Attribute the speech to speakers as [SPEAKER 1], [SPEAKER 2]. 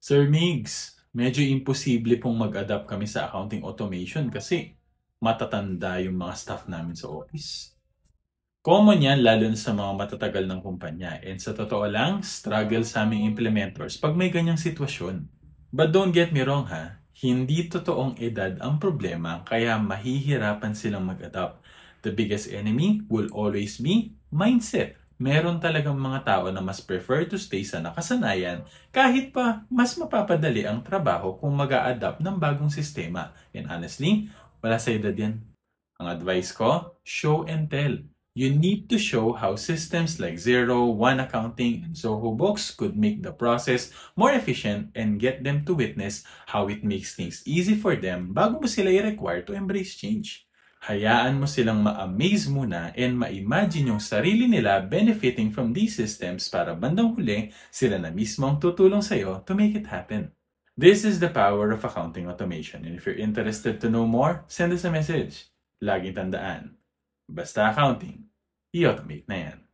[SPEAKER 1] Sir Migs, medyo imposible pong mag-adapt kami sa accounting automation kasi matatanda yung mga staff namin sa office. Common yan lalo na sa mga matatagal ng kumpanya. And sa totoo lang, struggle sa aming implementors pag may ganyang sitwasyon. But don't get me wrong ha, hindi totoong edad ang problema kaya mahihirapan silang mag-adapt. The biggest enemy will always be mindset. Meron talagang mga tao na mas prefer to stay sa nakasanayan kahit pa mas mapapadali ang trabaho kung mag-a-adapt ng bagong sistema. And honestly, wala sa edad yan. Ang advice ko, show and tell. You need to show how systems like Xero, One Accounting, and Zoho Books could make the process more efficient and get them to witness how it makes things easy for them bago mo sila i-require to embrace change. Hayaan mo silang ma-amaze muna and ma-imagine yung sarili nila benefiting from these systems para bandang huli sila na mismo ang tutulong sa'yo to make it happen. This is the power of accounting automation, and if you're interested to know more, send us a message. Laging tandaan, basta accounting, i-automate na yan.